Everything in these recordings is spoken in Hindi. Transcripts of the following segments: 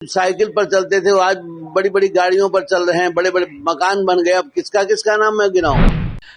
साइकिल पर चलते थे, वो आज बड़ी बड़ी गाड़ियों पर चल रहे हैं, बड़े बड़े मकान बन गए। अब किसका किसका नाम मैं गिनाऊं।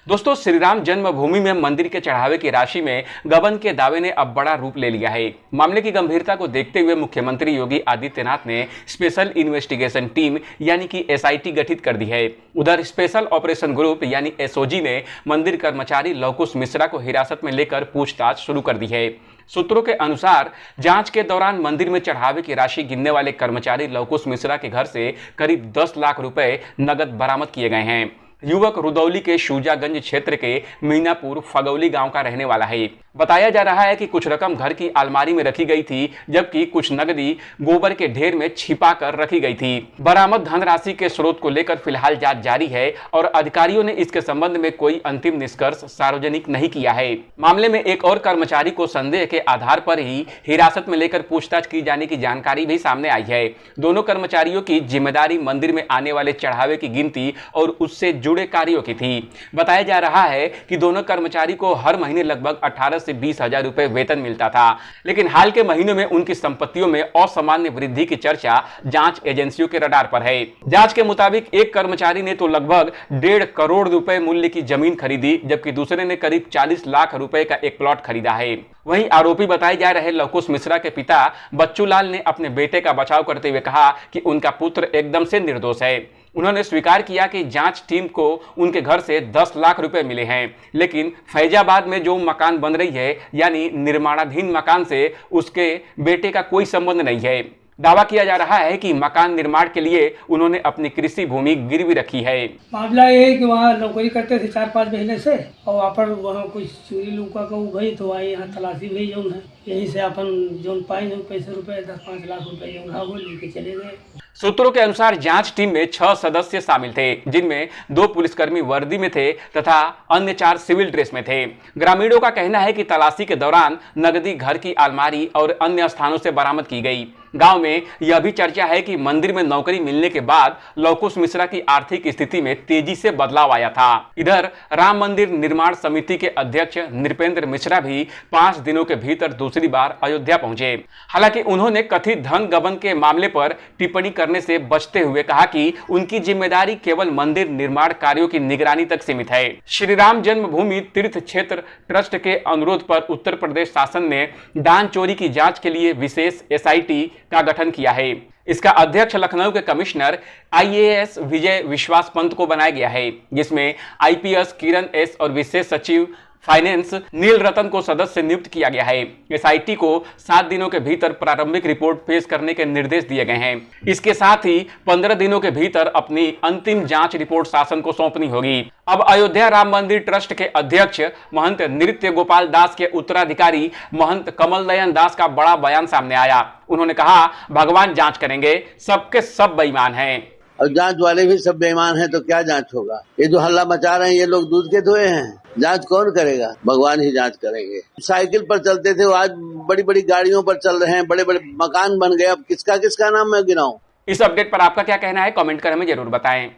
दोस्तों, श्री राम जन्मभूमि में मंदिर के चढ़ावे की राशि में गबन के दावे ने अब बड़ा रूप ले लिया है। मामले की गंभीरता को देखते हुए मुख्यमंत्री योगी आदित्यनाथ ने स्पेशल इन्वेस्टिगेशन टीम यानी कि एसआईटी गठित कर दी है। उधर स्पेशल ऑपरेशन ग्रुप यानी एसओजी ने मंदिर कर्मचारी लवकुश मिश्रा को हिरासत में लेकर पूछताछ शुरू कर दी है। सूत्रों के अनुसार जांच के दौरान मंदिर में चढ़ावे की राशि गिनने वाले कर्मचारी लवकुश मिश्रा के घर से करीब 10 लाख रुपए नगद बरामद किए गए हैं। युवक रुदौली के शूजागंज क्षेत्र के मीनापुर फगौली गांव का रहने वाला है। बताया जा रहा है कि कुछ रकम घर की अलमारी में रखी गई थी, जबकि कुछ नकदी गोबर के ढेर में छिपा कर रखी गई थी। बरामद धनराशि के स्रोत को लेकर फिलहाल जांच जारी है और अधिकारियों ने इसके संबंध में कोई अंतिम निष्कर्ष सार्वजनिक नहीं किया है। मामले में एक और कर्मचारी को संदेह के आधार पर ही हिरासत में लेकर पूछताछ की जाने की जानकारी भी सामने आई है। दोनों कर्मचारियों की जिम्मेदारी मंदिर में आने वाले चढ़ावे की गिनती और उससे जुड़े कार्यों की थी। बताया जा रहा है कि दोनों कर्मचारी को हर महीने लगभग 18 से 20 हजार रुपए वेतन मिलता था, लेकिन हाल के महीनों में उनकी संपत्तियों में असामान्य वृद्धि की चर्चा जांच एजेंसियों के रडार पर है। जांच के मुताबिक एक कर्मचारी ने तो लगभग 1.5 करोड़ रुपए मूल्य की जमीन खरीदी, जबकि दूसरे ने करीब 40 लाख रुपए का एक प्लॉट खरीदा है। वहीं आरोपी बताए जा रहे लवकुश मिश्रा के पिता बच्चू लाल ने अपने बेटे का बचाव करते हुए कहा कि उनका पुत्र एकदम से निर्दोष है। उन्होंने स्वीकार किया कि जांच टीम को उनके घर से 10 लाख रुपए मिले हैं, लेकिन फैजाबाद में जो मकान बन रही है यानी निर्माणाधीन मकान से उसके बेटे का कोई संबंध नहीं है। दावा किया जा रहा है कि मकान निर्माण के लिए उन्होंने अपनी कृषि भूमि गिरवी रखी है। मामला ये है कि वहाँ नौकरी करते थे 4-5 महीने से, और अपन वहाँ कुछ चोरी लुका का गई तो वहाँ यहाँ तलाशी भी जो है, यहीं से अपन जो पाए जो पैसे रुपए 10-5 लाख रुपए जो है वो लेके चले गए। सूत्रों के अनुसार जांच टीम में 6 सदस्य शामिल थे, जिनमें 2 पुलिसकर्मी वर्दी में थे तथा अन्य 4 सिविल ड्रेस में थे। ग्रामीणों का कहना है कि तलाशी के दौरान नकदी घर की अलमारी और अन्य स्थानों से बरामद की गई। गांव में यह भी चर्चा है कि मंदिर में नौकरी मिलने के बाद लवकुश मिश्रा की आर्थिक स्थिति में तेजी से बदलाव आया था। इधर राम मंदिर निर्माण समिति के अध्यक्ष नृपेंद्र मिश्रा भी 5 दिनों के भीतर दूसरी बार अयोध्या पहुंचे। हालांकि उन्होंने कथित धन गबन के मामले पर टिप्पणी करने से बचते हुए कहा कि उनकी जिम्मेदारी केवल मंदिर निर्माण कार्यों की निगरानी तक सीमित है। श्री राम जन्मभूमि तीर्थ क्षेत्र ट्रस्ट के अनुरोध पर उत्तर प्रदेश शासन ने दान चोरी की जांच के लिए विशेष एसआईटी का गठन किया है। इसका अध्यक्ष लखनऊ के कमिश्नर आईएएस विजय विश्वास पंत को बनाया गया है, जिसमें आईपीएस किरण एस और विशेष सचिव फाइनेंस नील रतन को सदस्य नियुक्त किया गया है। एसआईटी को 7 दिनों के भीतर प्रारंभिक रिपोर्ट पेश करने के निर्देश दिए गए हैं। इसके साथ ही 15 दिनों के भीतर अपनी अंतिम जांच रिपोर्ट शासन को सौंपनी होगी। अब अयोध्या राम मंदिर ट्रस्ट के अध्यक्ष महंत नृत्य गोपाल दास के उत्तराधिकारी महंत कमल नयन दास का बड़ा बयान सामने आया। उन्होंने कहा, भगवान जांच करेंगे, सबके सब बेईमान हैं। और जांच वाले भी सब बेईमान हैं तो क्या जांच होगा। ये जो हल्ला मचा रहे हैं ये लोग दूध के धोए हैं, जांच कौन करेगा, भगवान ही जांच करेंगे। साइकिल पर चलते थे, वो आज बड़ी बड़ी गाड़ियों पर चल रहे हैं, बड़े बड़े मकान बन गए। अब किसका किसका नाम मैं गिनाऊं। इस अपडेट पर आपका क्या कहना है, कमेंट कर हमें जरूर बताएं।